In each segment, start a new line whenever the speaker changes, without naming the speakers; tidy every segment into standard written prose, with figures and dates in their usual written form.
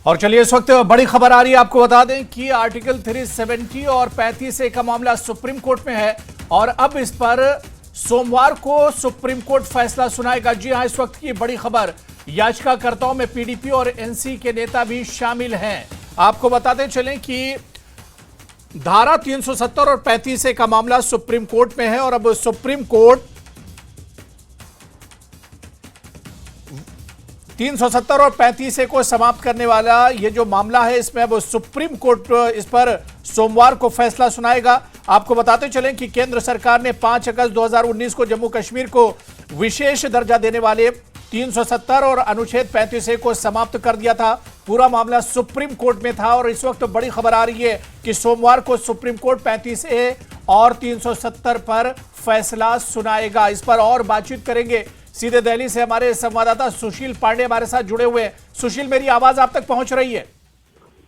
और चलिए इस वक्त बड़ी खबर आ रही है, आपको बता दें कि आर्टिकल 370 और 35A का मामला सुप्रीम कोर्ट में है और अब इस पर सोमवार को सुप्रीम कोर्ट फैसला सुनाएगा। जी हां, इस वक्त की बड़ी खबर, याचिकाकर्ताओं में पीडीपी और एनसी के नेता भी शामिल हैं। आपको बताते चलें कि धारा 370 और 35A का मामला सुप्रीम कोर्ट में है और अब सुप्रीम कोर्ट 370 और 35A को समाप्त करने वाला ये जो मामला है, इसमें अब सुप्रीम कोर्ट इस पर सोमवार को फैसला सुनाएगा। आपको बताते चलें कि केंद्र सरकार ने 5 अगस्त 2019 को जम्मू कश्मीर को विशेष दर्जा देने वाले 370 और अनुच्छेद 35A को समाप्त कर दिया था। पूरा मामला सुप्रीम कोर्ट में था और इस वक्त बड़ी खबर आ रही है कि सोमवार को सुप्रीम कोर्ट 35A और 370 पर फैसला सुनाएगा। इस पर और बातचीत करेंगे। सीधे दिल्ली से हमारे संवाददाता सुशील पांडे हमारे साथ जुड़े हुए हैं। सुशील, मेरी आवाज आप तक पहुंच रही है?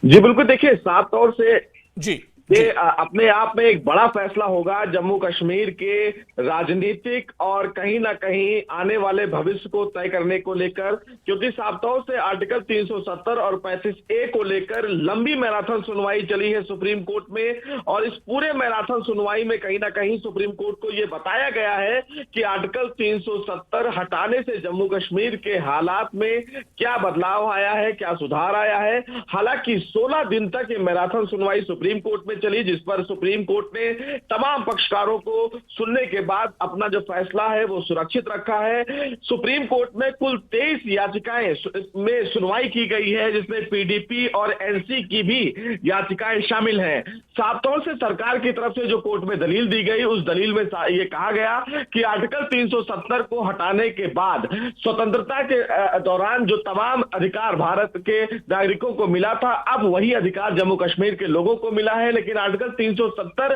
जी बिल्कुल। देखिए, साफ तौर से
जी
ये अपने आप में एक बड़ा फैसला होगा जम्मू कश्मीर के राजनीतिक और कहीं ना कहीं आने वाले भविष्य को तय करने को लेकर, क्योंकि साफ तौर से आर्टिकल 370 और 35A को लेकर लंबी मैराथन सुनवाई चली है सुप्रीम कोर्ट में और इस पूरे मैराथन सुनवाई में कहीं ना कहीं सुप्रीम कोर्ट को यह बताया गया है कि आर्टिकल 370 हटाने से जम्मू कश्मीर के हालात में क्या बदलाव आया है, क्या सुधार आया है। हालांकि 16 दिन तक ये मैराथन सुनवाई सुप्रीम कोर्ट में चली, जिस पर सुप्रीम कोर्ट ने तमाम पक्षकारों को सुनने के बाद अपना जो फैसला है वो सुरक्षित रखा है। सुप्रीम कोर्ट में कुल 23 याचिकाएं में सुनवाई की गई है, जिसमें पीडीपी और एनसी की भी याचिकाएं शामिल हैं। साफ तौर से सरकार की तरफ से जो कोर्ट में दलील दी गई, उस दलील में ये कहा गया कि आर्टिकल 370 को हटाने के बाद स्वतंत्रता के दौरान जो तमाम अधिकार भारत के नागरिकों को मिला था, अब वही अधिकार जम्मू कश्मीर के लोगों को मिला है। लेकिन आर्टिकल 370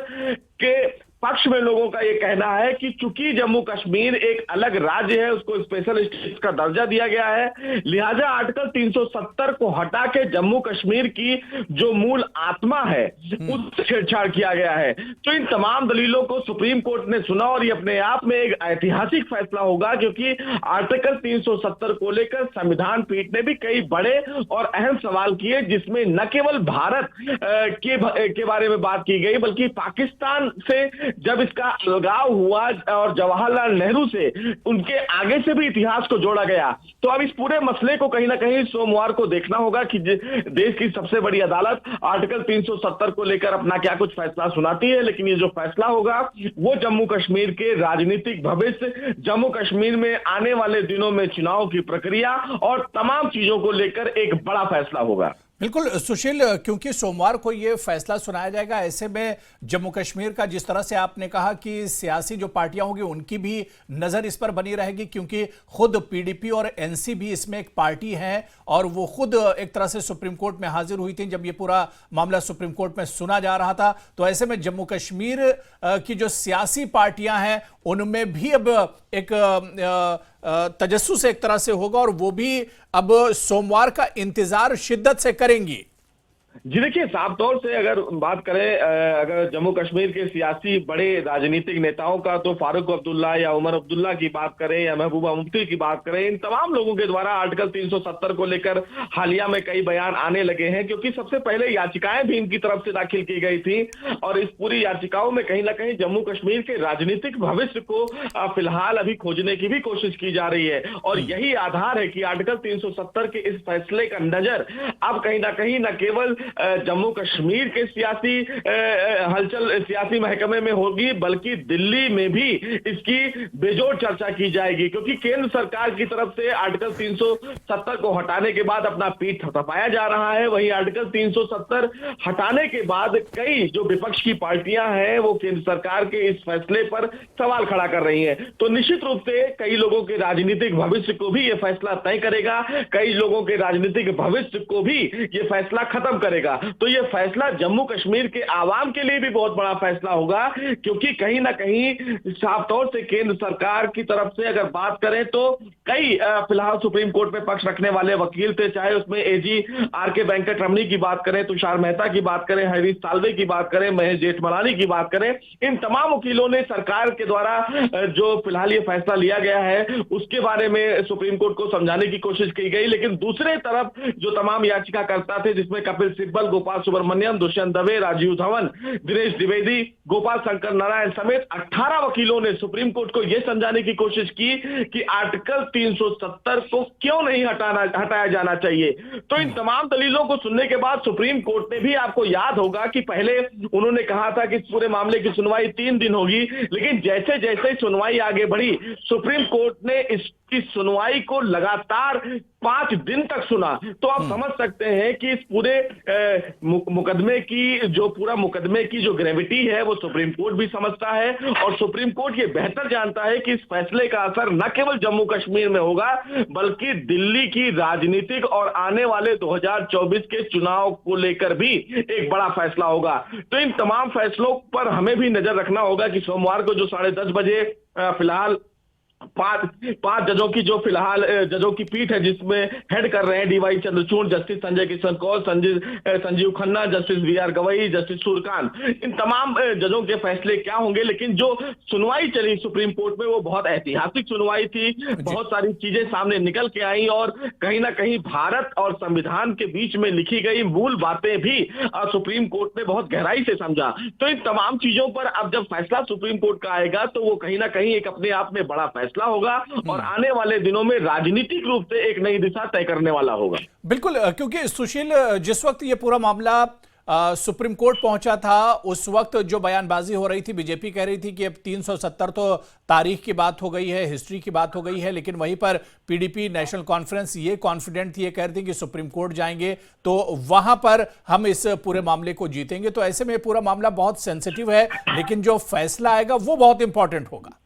के पक्ष में लोगों का यह कहना है कि चूंकि जम्मू कश्मीर एक अलग राज्य है, उसको स्पेशल स्टेट का दर्जा दिया गया है, लिहाजा आर्टिकल 370 को हटा के जम्मू कश्मीर की जो मूल आत्मा है उससे छेड़छाड़ किया गया है। तो इन तमाम दलीलों को सुप्रीम कोर्ट ने सुना और ये अपने आप में एक ऐतिहासिक फैसला होगा, क्योंकि आर्टिकल 370 को लेकर संविधान पीठ ने भी कई बड़े और अहम सवाल किए, जिसमें न केवल भारत के बारे में बात की गई, बल्कि पाकिस्तान से जब इसका अलगाव हुआ और जवाहरलाल नेहरू से उनके आगे से भी इतिहास को जोड़ा गया। तो अब इस पूरे मसले को कहीं ना कहीं सोमवार को देखना होगा कि देश की सबसे बड़ी अदालत आर्टिकल 370 को लेकर अपना क्या कुछ फैसला सुनाती है। लेकिन ये जो फैसला होगा वो जम्मू कश्मीर के राजनीतिक भविष्य, जम्मू कश्मीर में आने वाले दिनों में चुनाव की प्रक्रिया और तमाम चीजों को लेकर एक बड़ा फैसला होगा।
बिल्कुल सुशील, क्योंकि सोमवार को ये फैसला सुनाया जाएगा, ऐसे में जम्मू कश्मीर का, जिस तरह से आपने कहा कि सियासी जो पार्टियां होंगी उनकी भी नजर इस पर बनी रहेगी, क्योंकि खुद पीडीपी और एनसी भी इसमें एक पार्टी है और वो खुद एक तरह से सुप्रीम कोर्ट में हाजिर हुई थी जब ये पूरा मामला सुप्रीम कोर्ट में सुना जा रहा था। तो ऐसे में जम्मू कश्मीर की जो सियासी पार्टियां हैं उनमें भी अब एक तजस्सुस एक तरह से होगा और वो भी अब सोमवार का इंतजार शिद्दत से करेंगी।
जी देखिए, साफ तौर से अगर बात करें अगर जम्मू कश्मीर के सियासी बड़े राजनीतिक नेताओं का, तो फारूक अब्दुल्ला या उमर अब्दुल्ला की बात करें या महबूबा मुफ्ती की बात करें, इन तमाम लोगों के द्वारा आर्टिकल 370 को लेकर हालिया में कई बयान आने लगे हैं, क्योंकि सबसे पहले याचिकाएं भी इनकी तरफ से दाखिल की गई थी और इस पूरी याचिकाओं में कहीं ना कहीं जम्मू कश्मीर के राजनीतिक भविष्य को फिलहाल अभी खोजने की भी कोशिश की जा रही है। और यही आधार है कि आर्टिकल 370 के इस फैसले का नजर अब कहीं ना कहीं न केवल जम्मू कश्मीर के सियासी हलचल सियासी महकमे में होगी, बल्कि दिल्ली में भी इसकी बेजोड़ चर्चा की जाएगी, क्योंकि केंद्र सरकार की तरफ से आर्टिकल 370 को हटाने के बाद अपना पीठ थपथपाया जा रहा है। वहीं आर्टिकल 370 हटाने के बाद कई जो विपक्ष की पार्टियां हैं वो केंद्र सरकार के इस फैसले पर सवाल खड़ा कर रही हैं। तो निश्चित रूप से कई लोगों के राजनीतिक भविष्य को भी यह फैसला तय करेगा, कई लोगों के राजनीतिक भविष्य को भी यह फैसला खत्म करेगा। तो ये फैसला जम्मू कश्मीर के आवाम के लिए भी बहुत बड़ा फैसला होगा, क्योंकि कहीं ना कहीं साफ तौर से केंद्र सरकार की तरफ से अगर बात करें तो कई फिलहाल सुप्रीम कोर्ट में पक्ष रखने वाले वकील थे, चाहे उसमें एजी आर.के. वेंकट रमणी की बात करें, तुषार मेहता की बात करें, हरीश साल्वे की बात करें, महेश जेठमलानी की बात करें। इन तमाम वकीलों ने सरकार के द्वारा जो फिलहाल ये फैसला लिया गया है उसके बारे में सुप्रीम कोर्ट को समझाने की कोशिश की गई। लेकिन दूसरे तरफ जो तमाम याचिकाकर्ता थे, जिसमें कपिल सिब्बल, गोपाल सुब्रमण्यम, दुष्यंत दवे, राजीव धवन, दिनेश द्विवेदी, गोपाल शंकर नारायण समेत 18 वकीलों ने सुप्रीम कोर्ट को यह समझाने की कोशिश की कि आर्टिकल 370 को क्यों नहीं हटाया जाना चाहिए। तो इन तमाम दलीलों को सुनने के बाद सुप्रीम कोर्ट ने भी, आपको याद होगा कि पहले उन्होंने कहा था कि इस पूरे मामले की सुनवाई 3 दिन होगी, लेकिन जैसे जैसे सुनवाई आगे बढ़ी सुप्रीम कोर्ट ने इसकी सुनवाई को लगातार 5 दिन तक सुना। तो आप समझ सकते हैं कि इस पूरे मुकदमे की जो ग्रेविटी है वो सुप्रीम कोर्ट भी समझता है, और सुप्रीम कोर्ट ये बेहतर जानता है कि इस फैसले का असर न केवल जम्मू कश्मीर में होगा बल्कि दिल्ली की राजनीतिक और आने वाले 2024 के चुनाव को लेकर भी एक बड़ा फैसला होगा। तो इन तमाम फैसलों पर हमें भी नजर रखना होगा कि सोमवार को जो 10:30 बजे फिलहाल पांच जजों की जो फिलहाल जजों की पीठ है, जिसमें हेड कर रहे हैं DY Chandrachud, justice Sanjay Kishan Kaul, Sanjiv Khanna, justice BR Gavai, justice Suryakant, इन तमाम जजों के फैसले क्या होंगे। लेकिन जो सुनवाई चली सुप्रीम कोर्ट में वो बहुत ऐतिहासिक सुनवाई थी, बहुत सारी चीजें सामने निकल के आई और कहीं ना कहीं भारत और संविधान के बीच में लिखी गई मूल बातें भी सुप्रीम कोर्ट ने बहुत गहराई से समझा। तो इन तमाम चीजों पर अब जब फैसला सुप्रीम कोर्ट का आएगा तो वो कहीं ना कहीं एक अपने आप में बड़ा फैसला होगा और आने वाले दिनों में राजनीतिक रूप से एक नई दिशा तय करने वाला होगा।
बिल्कुल, क्योंकि सुशील, जिस वक्त ये पूरा मामला सुप्रीम कोर्ट पहुंचा था उस वक्त जो बयानबाजी हो रही थी, बीजेपी कह रही थी कि अब 370 तो तारीख की बात हो गई है, हिस्ट्री की बात हो गई है, लेकिन वहीं पर पीडीपी नेशनल कॉन्फ्रेंस ये कॉन्फिडेंट थी, ये कह रही थी कि सुप्रीम कोर्ट जाएंगे तो वहां पर हम इस पूरे मामले को जीतेंगे। तो ऐसे में पूरा मामला बहुत सेंसिटिव है, लेकिन जो फैसला आएगा वो बहुत इंपॉर्टेंट होगा।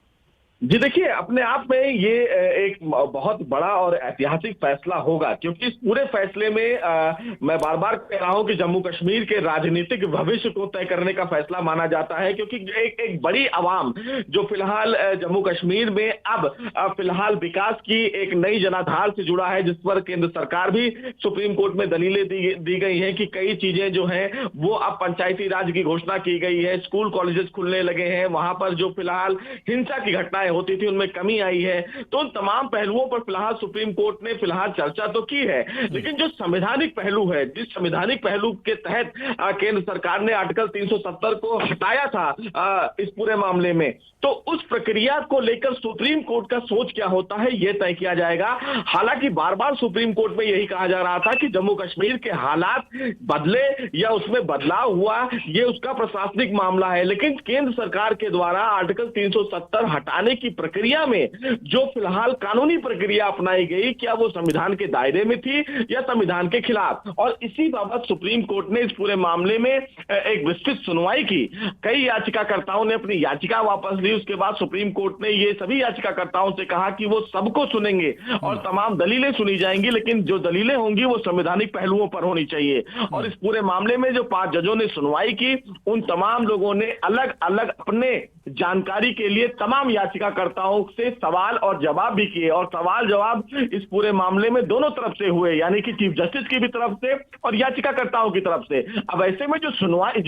जी देखिए, अपने आप में ये एक बहुत बड़ा और ऐतिहासिक फैसला होगा, क्योंकि इस पूरे फैसले में मैं बार बार कह रहा हूं कि जम्मू कश्मीर के राजनीतिक भविष्य को तय करने का फैसला माना जाता है, क्योंकि एक बड़ी आवाम जो फिलहाल जम्मू कश्मीर में अब फिलहाल विकास की एक नई जनाधार से जुड़ा है, जिस पर केंद्र सरकार भी सुप्रीम कोर्ट में दलीलें दी गई हैं कि कई चीजें जो हैं वो अब पंचायती राज की घोषणा की गई है, स्कूल कॉलेजेस खुलने लगे हैं, वहां पर जो फिलहाल हिंसा की घटनाएं होती थी उनमें कमी आई है। तो उन तमाम पहलुओं पर फिलहाल सुप्रीम कोर्ट ने फिलहाल चर्चा तो की है, लेकिन जो संवैधानिक पहलू है, जिस संवैधानिक पहलू के तहत केंद्र सरकार ने आर्टिकल 370 को हटाया था इस पूरे मामले में, तो उस प्रक्रिया को लेकर सुप्रीम कोर्ट का सोच क्या होता है यह तय किया जाएगा। हालांकि बार बार सुप्रीम कोर्ट में यही कहा जा रहा था कि जम्मू कश्मीर के हालात बदले या उसमें बदलाव हुआ, यह उसका प्रशासनिक मामला है, लेकिन केंद्र सरकार के द्वारा आर्टिकल 370 हटाने की प्रक्रिया में जो फिलहाल कानूनी प्रक्रिया अपनाई गई, क्या वो संविधान के दायरे में थी या संविधान के खिलाफ। और इसी बाबत सुप्रीम कोर्ट ने इस पूरे मामले में एक विस्तृत सुनवाई की। कई याचिकाकर्ताओं ने अपनी याचिका वापस ली, उसके बाद सुप्रीम कोर्ट ने ये सभी याचिकाकर्ताओं से कहा कि वो सबको सुनेंगे और तमाम दलीलें सुनी जाएंगी, लेकिन जो दलीलें होंगी वो संवैधानिक पहलुओं पर होनी चाहिए। और इस पूरे मामले में जो 5 जजों ने सुनवाई की, उन तमाम लोगों ने अलग अलग अपने जानकारी के लिए तमाम याचिकाकर्ताओं से सवाल और जवाब भी किए, और सवाल जवाब इस पूरे मामले में दोनों तरफ से हुए, यानी कि चीफ जस्टिस की भी तरफ से और याचिकाकर्ताओं की तरफ से। अब ऐसे में जो सुनवाई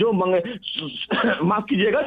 माफ कीजिएगा,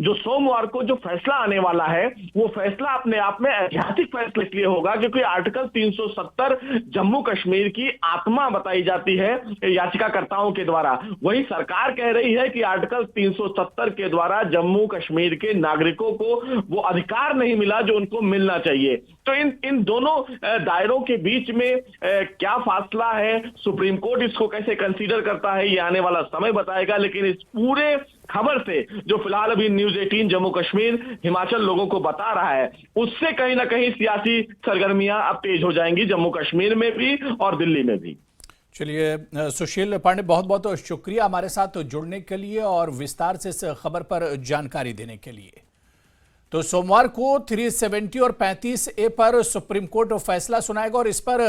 जो सोमवार को जो फैसला आने वाला है वो फैसला अपने आप में ऐतिहासिक फैसला इसलिए होगा क्योंकि आर्टिकल 370 जम्मू कश्मीर की आत्मा बताई जाती है याचिकाकर्ताओं के द्वारा। वही सरकार कह रही है कि आर्टिकल 370 के द्वारा जम्मू कश्मीर के नागरिकों को वो अधिकार नहीं मिला जो उनको मिलना चाहिए। तो इन दोनों दायरों के बीच में क्या फासला है, सुप्रीम कोर्ट इसको कैसे कंसीडर करता है, ये आने वाला समय बताएगा। लेकिन इस पूरे खबर से जो फिलहाल अभी न्यूज 18 जम्मू कश्मीर हिमाचल लोगों को बता रहा है, उससे कहीं ना कहीं सियासी सरगर्मियां अब तेज हो जाएंगी जम्मू कश्मीर में भी और दिल्ली में भी।
चलिए सुशील पांडे, बहुत बहुत शुक्रिया हमारे साथ जुड़ने के लिए और विस्तार से इस खबर पर जानकारी देने के लिए। तो सोमवार को 370 और 35A पर सुप्रीम कोर्ट फैसला सुनाएगा और इस पर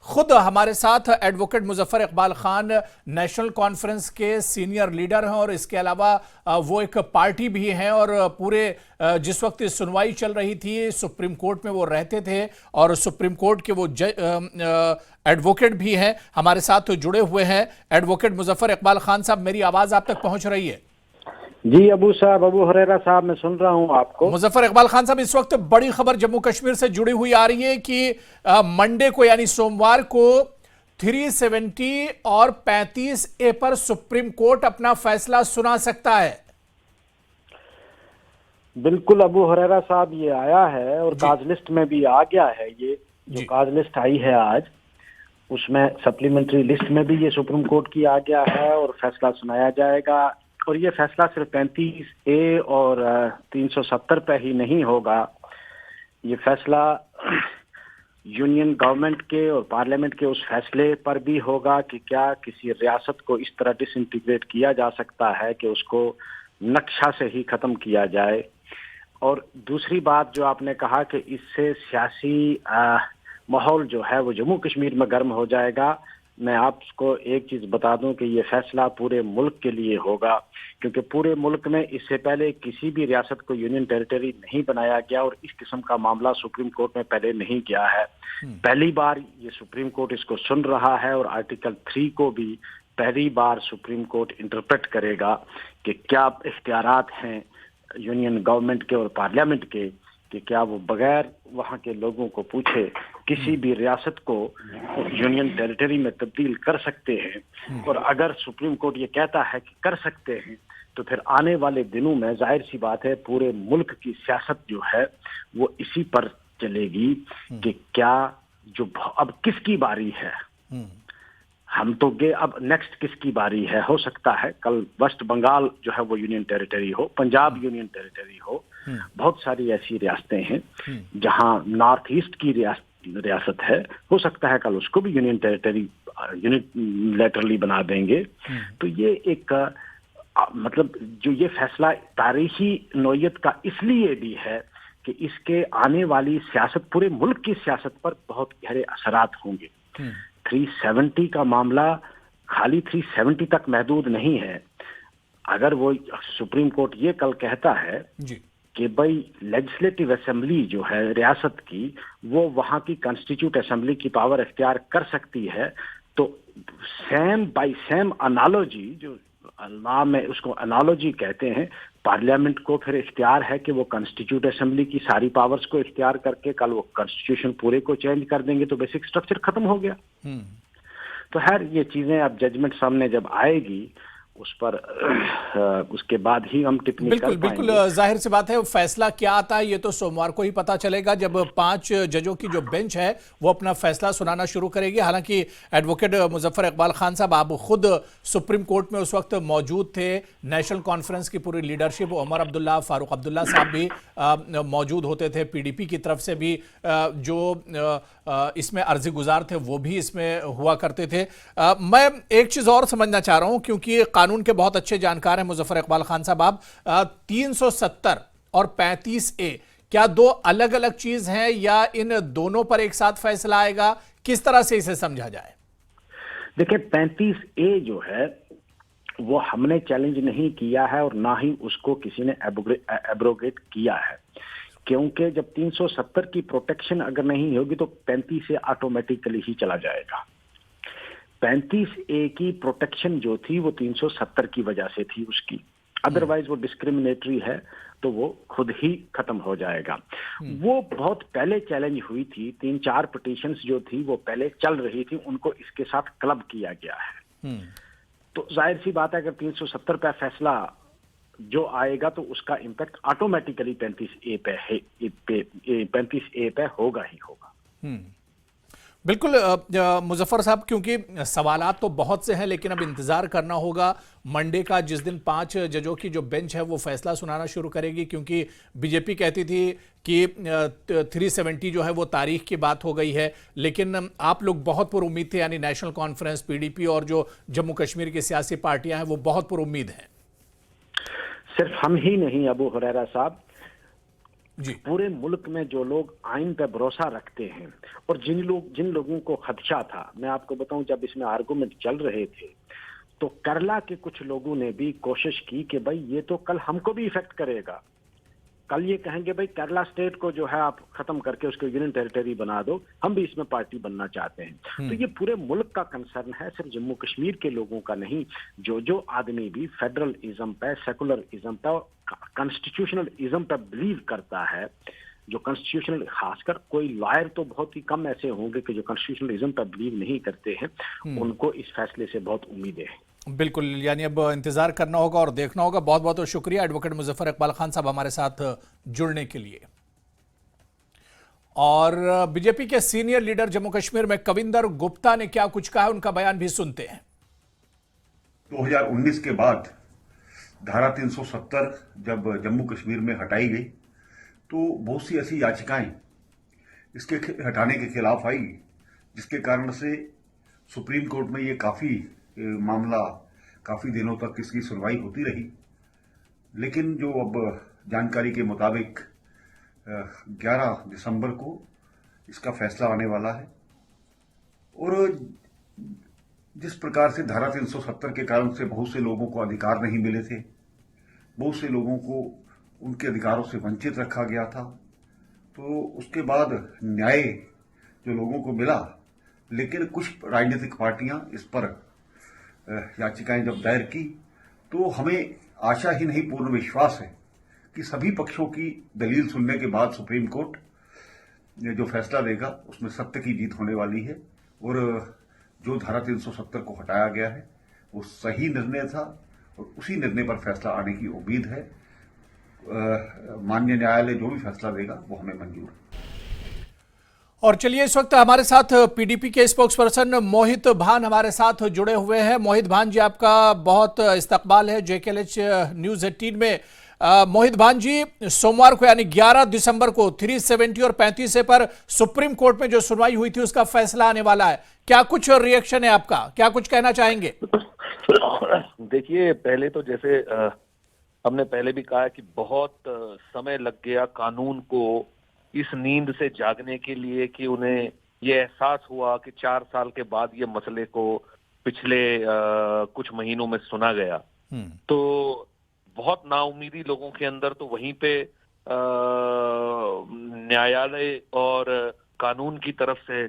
खुद हमारे साथ advocate Muzaffar Iqbal Khan national conference के सीनियर लीडर हैं और इसके अलावा वो एक पार्टी भी हैं और पूरे जिस वक्त सुनवाई चल रही थी सुप्रीम कोर्ट में वो रहते थे और सुप्रीम कोर्ट के वो एडवोकेट भी हैं, हमारे साथ जुड़े हुए हैं। एडवोकेट मुजफ्फर इकबाल खान साहब, मेरी आवाज आप तक पहुंच रही है?
जी अबू साहब, अबू हुरैरा साहब, मैं सुन रहा हूं आपको।
मुजफ्फर इकबाल खान साहब, इस वक्त बड़ी खबर जम्मू कश्मीर से जुड़ी हुई आ रही है कि मंडे को यानी सोमवार को 370 और 35A पर सुप्रीम कोर्ट अपना फैसला सुना सकता है।
बिल्कुल अबू हुरैरा साहब, ये आया है और काज लिस्ट में भी आ गया है। ये जो काज लिस्ट आई है आज, उसमें सप्लीमेंट्री लिस्ट में भी ये सुप्रीम कोर्ट की आ गया है और फैसला सुनाया जाएगा। और ये फैसला सिर्फ 35A और 370 पे ही नहीं होगा। ये फैसला यूनियन गवर्नमेंट के और पार्लियामेंट के उस फैसले पर भी होगा कि क्या किसी रियासत को इस तरह डिसइंटीग्रेट किया जा सकता है कि उसको नक्शा से ही खत्म किया जाए। और दूसरी बात जो आपने कहा कि इससे सियासी माहौल जो है वो जम्मू कश्मीर में गर्म हो जाएगा, मैं आपको एक चीज बता दूं कि ये फैसला पूरे मुल्क के लिए होगा, क्योंकि पूरे मुल्क में इससे पहले किसी भी रियासत को यूनियन टेरिटरी नहीं बनाया गया और इस किस्म का मामला सुप्रीम कोर्ट में पहले नहीं गया है। पहली बार ये सुप्रीम कोर्ट इसको सुन रहा है और आर्टिकल 3 को भी पहली बार सुप्रीम कोर्ट इंटरप्रेट करेगा कि क्या इख्तियारात हैं यूनियन गवर्नमेंट के और पार्लियामेंट के कि क्या वो बगैर वहाँ के लोगों को पूछे किसी भी रियासत को यूनियन टेरिटरी में तब्दील कर सकते हैं। और अगर सुप्रीम कोर्ट ये कहता है कि कर सकते हैं, तो फिर आने वाले दिनों में जाहिर सी बात है पूरे मुल्क की सियासत जो है वो इसी पर चलेगी कि क्या जो अब किसकी बारी है। हम तो गए, अब नेक्स्ट किसकी बारी है। हो सकता है कल वेस्ट बंगाल जो है वो यूनियन टेरिटरी हो, पंजाब यूनियन टेरिटरी हो। बहुत सारी ऐसी रियासतें हैं जहां नॉर्थ ईस्ट की रियासत है, हो सकता है कल उसको भी यूनियन टेरिटरी यूनिलैटरली बना देंगे। तो ये एक मतलब जो ये फैसला तारीखी नोयत का इसलिए भी है कि इसके आने वाली सियासत, पूरे मुल्क की सियासत पर बहुत गहरे असरात होंगे। 370 का मामला खाली 370 तक महदूद नहीं है। अगर वो सुप्रीम कोर्ट ये कल कहता है कि भाई लेजिस्लेटिव असेंबली जो है रियासत की, वो वहाँ की कॉन्स्टिट्यूट असेंबली की पावर इख्तियार कर सकती है, तो सेम बाय सेम एनालॉजी, जो नाम में उसको एनालॉजी कहते हैं, पार्लियामेंट को फिर इख्तियार है कि वो कॉन्स्टिट्यूट असेंबली की सारी पावर्स को इख्तियार करके कल वो कॉन्स्टिट्यूशन पूरे को चेंज कर देंगे, तो बेसिक स्ट्रक्चर खत्म हो गया। तो खैर ये चीजें अब जजमेंट सामने जब आएगी उस पर उसके बाद ही हम टिप्पणी कर पाएंगे।
बिल्कुल जाहिर सी बात है, फैसला क्या आता है ये तो सोमवार को ही पता चलेगा जब 5 जजों की जो बेंच है वो अपना फैसला सुनाना शुरू करेगी। हालांकि एडवोकेट मुजफ्फर इकबाल खान साहब, आप खुद सुप्रीम कोर्ट में उस वक्त मौजूद थे, नेशनल कॉन्फ्रेंस की पूरी लीडरशिप, उमर अब्दुल्ला, फारूक अब्दुल्ला साहब भी मौजूद होते थे, PDP की तरफ से भी जो इसमें अर्जी गुजार थे वो भी इसमें हुआ करते थे। मैं एक चीज और समझना चाह रहा हूं, क्योंकि कानून के बहुत अच्छे जानकार हैं मुजफ्फर इकबाल खान साहब आप, 370 और 35A क्या दो अलग अलग चीज हैं या इन दोनों पर एक साथ फैसला आएगा? किस तरह से इसे समझा जाए?
देखिए, 35A जो है वो हमने चैलेंज नहीं किया है और ना ही उसको किसी ने एब्रोगेट किया है, क्योंकि जब 370 की प्रोटेक्शन अगर नहीं होगी तो 35A ऑटोमेटिकली ही चला जाएगा। 35A की प्रोटेक्शन जो थी वो 370 की वजह से थी उसकी, अदरवाइज वो डिस्क्रिमिनेटरी है तो वो खुद ही खत्म हो जाएगा। वो बहुत पहले चैलेंज हुई थी, 3-4 पिटीशंस जो थी वो पहले चल रही थी, उनको इसके साथ क्लब किया गया है। तो जाहिर सी बात है अगर 370 पे फैसला जो आएगा तो उसका इम्पैक्ट ऑटोमेटिकली 35A पे होगा ही होगा।
बिल्कुल मुजफ्फर साहब, क्योंकि सवालात तो बहुत से हैं लेकिन अब इंतजार करना होगा मंडे का, जिस दिन 5 जजों की जो बेंच है वो फैसला सुनाना शुरू करेगी, क्योंकि बीजेपी कहती थी कि 370 जो है वो तारीख की बात हो गई है, लेकिन आप लोग बहुत पुरुम्मीद थे, यानी नेशनल कॉन्फ्रेंस, PDP और जो जम्मू कश्मीर की सियासी पार्टियां हैं वो बहुत पुरुम्मीद हैं।
सिर्फ हम ही नहीं अबू हुरैरा साहब,
जी।
पूरे मुल्क में जो लोग आइन पे भरोसा रखते हैं और जिन लोगों को खदशा था, मैं आपको बताऊं, जब इसमें आर्गुमेंट चल रहे थे तो केरला के कुछ लोगों ने भी कोशिश की कि भाई ये तो कल हमको भी इफेक्ट करेगा, कल ये कहेंगे भाई केरला स्टेट को जो है आप खत्म करके उसको यूनियन टेरिटरी बना दो, हम भी इसमें पार्टी बनना चाहते हैं। तो ये पूरे मुल्क का कंसर्न है, सिर्फ जम्मू कश्मीर के लोगों का नहीं। जो आदमी भी फेडरलिज्म पे, सेकुलरिज्म पे और कॉन्स्टिट्यूशनलिज्म पे बिलीव करता है, जो कॉन्स्टिट्यूशनल, खासकर कोई लॉयर तो बहुत ही कम ऐसे होंगे कि जो कॉन्स्टिट्यूशनलिज्म पर बिलीव नहीं करते हैं, उनको इस फैसले से बहुत उम्मीदें हैं।
बिल्कुल, यानी अब इंतजार करना होगा और देखना होगा। बहुत बहुत शुक्रिया एडवोकेट मुजफ्फर इकबाल खान साहब हमारे साथ जुड़ने के लिए। और बीजेपी के सीनियर लीडर जम्मू कश्मीर में कविंदर गुप्ता ने क्या कुछ कहा, उनका बयान भी सुनते हैं।
2019 के बाद धारा 370 जब जम्मू कश्मीर में हटाई गई तो बहुत सी ऐसी याचिकाएं इसके हटाने के खिलाफ आई, जिसके कारण से सुप्रीम कोर्ट में ये मामला काफी दिनों तक इसकी सुनवाई होती रही। लेकिन जो अब जानकारी के मुताबिक 11 दिसंबर को इसका फैसला आने वाला है और जिस प्रकार से धारा 370 के कारण से बहुत से लोगों को अधिकार नहीं मिले थे, बहुत से लोगों को उनके अधिकारों से वंचित रखा गया था, तो उसके बाद न्याय जो लोगों को मिला, लेकिन कुछ राजनीतिक पार्टियां इस पर याचिकाएं जब दायर की तो हमें आशा ही नहीं पूर्ण विश्वास है कि सभी पक्षों की दलील सुनने के बाद सुप्रीम कोर्ट जो फैसला देगा उसमें सत्य की जीत होने वाली है और जो धारा 370 को हटाया गया है वो सही निर्णय था और उसी निर्णय पर फैसला आने की उम्मीद है। माननीय न्यायालय जो भी फैसला देगा वो हमें मंजूर है।
और चलिए, इस वक्त हमारे साथ पीडीपी के स्पोक्स पर्सन मोहित भान हमारे साथ जुड़े हुए हैं। मोहित भान जी, आपका बहुत इस्तकबाल है JKLH न्यूज 18 में। मोहित भान जी, सोमवार को यानी 11 दिसंबर को 370 और 35 पर सुप्रीम कोर्ट में जो सुनवाई हुई थी उसका फैसला आने वाला है, क्या कुछ रिएक्शन है आपका, क्या कुछ कहना चाहेंगे?
देखिए, पहले तो जैसे हमने पहले भी कहा कि बहुत समय लग गया कानून को इस नींद से जागने के लिए कि उन्हें ये एहसास हुआ कि 4 साल के बाद ये मसले को पिछले कुछ महीनों में सुना गया। तो बहुत नाउमीदी लोगों के अंदर तो वहीं पे न्यायालय और कानून की तरफ से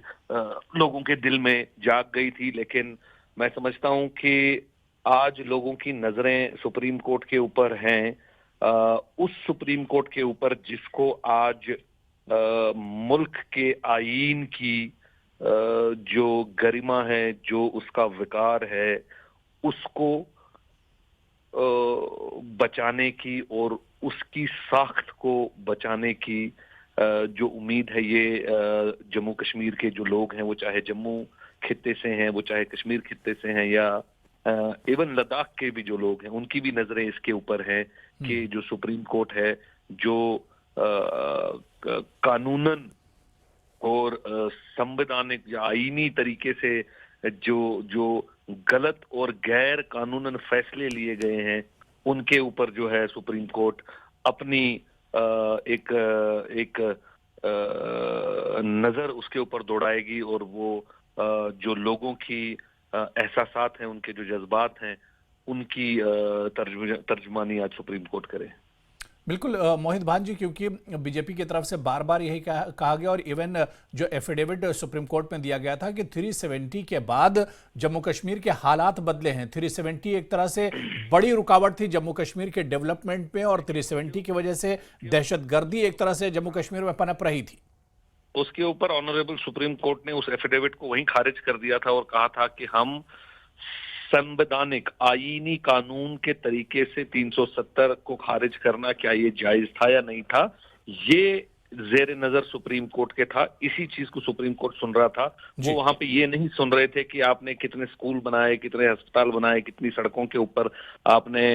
लोगों के दिल में जाग गई थी। लेकिन मैं समझता हूं कि आज लोगों की नजरें सुप्रीम कोर्ट के ऊपर हैं, उस सुप्रीम कोर्ट के ऊपर जिसको आज मुल्क के आईन की जो गरिमा है, जो उसका विकार है, उसको बचाने की और उसकी साख्त को बचाने की जो उम्मीद है, ये जम्मू कश्मीर के जो लोग हैं, वो चाहे जम्मू खित्ते से हैं, वो चाहे कश्मीर खित्ते से हैं, या इवन लद्दाख के भी जो लोग हैं, उनकी भी नजरें इसके ऊपर हैं कि जो सुप्रीम कोर्ट है, जो कानूनन और संवैधानिक या आईनी तरीके से जो गलत और गैर कानूनन फैसले लिए गए हैं, उनके ऊपर जो है सुप्रीम कोर्ट अपनी एक नजर उसके ऊपर दौड़ाएगी और वो जो लोगों की एहसासात हैं, उनके जो जज्बात हैं, उनकी तर्जुमानी आज सुप्रीम कोर्ट करे।
बिल्कुल मोहित भान जी, क्योंकि बीजेपी की तरफ से बार बार यही कहा गया और इवन जो एफिडेविट सुप्रीम कोर्ट में दिया गया था कि 370 के बाद जम्मू कश्मीर के हालात बदले हैं। 370 एक तरह से बड़ी रुकावट थी जम्मू कश्मीर के डेवलपमेंट में और 370 की वजह से दहशतगर्दी एक तरह से जम्मू कश्मीर में पनप रही थी।
उसके ऊपर ऑनरेबल सुप्रीम कोर्ट ने उस एफिडेविट को वहीं खारिज कर दिया था और कहा था कि हम संवैधानिक आईनी कानून के तरीके से 370 को खारिज करना, क्या ये जायज था या नहीं था, ये जेर नजर सुप्रीम कोर्ट के था। इसी चीज को सुप्रीम कोर्ट सुन रहा था। वो वहां पे ये नहीं सुन रहे थे कि आपने कितने स्कूल बनाए, कितने अस्पताल बनाए, कितनी सड़कों के ऊपर आपने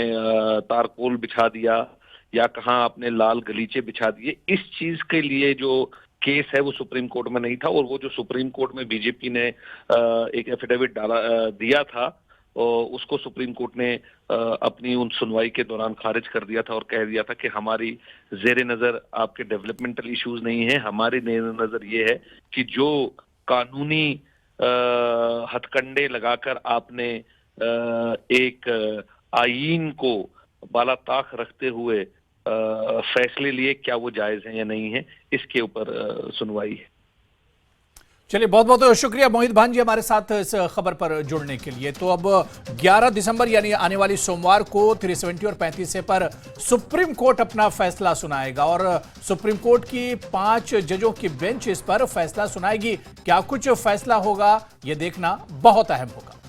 तारकोल बिछा दिया या कहाँ आपने लाल गलीचे बिछा दिए। इस चीज के लिए जो केस है वो सुप्रीम कोर्ट में नहीं था। और वो जो सुप्रीम कोर्ट में बीजेपी ने एक एफिडेविट दिया था, उसको सुप्रीम कोर्ट ने अपनी उन सुनवाई के दौरान खारिज कर दिया था और कह दिया था कि हमारी जेर नजर आपके डेवलपमेंटल इश्यूज नहीं है, हमारी नजर ये है कि जो कानूनी हथकंडे लगाकर आपने एक आईन को बालाताक रखते हुए फैसले लिए, क्या वो जायज हैं या नहीं है, इसके ऊपर सुनवाई है।
चलिए, बहुत बहुत शुक्रिया मोहित भान जी हमारे साथ इस खबर पर जुड़ने के लिए। तो अब 11 दिसंबर यानी आने वाली सोमवार को 370 और 35 पर सुप्रीम कोर्ट अपना फैसला सुनाएगा और सुप्रीम कोर्ट की 5 जजों की बेंच इस पर फैसला सुनाएगी। क्या कुछ फैसला होगा, यह देखना बहुत अहम होगा।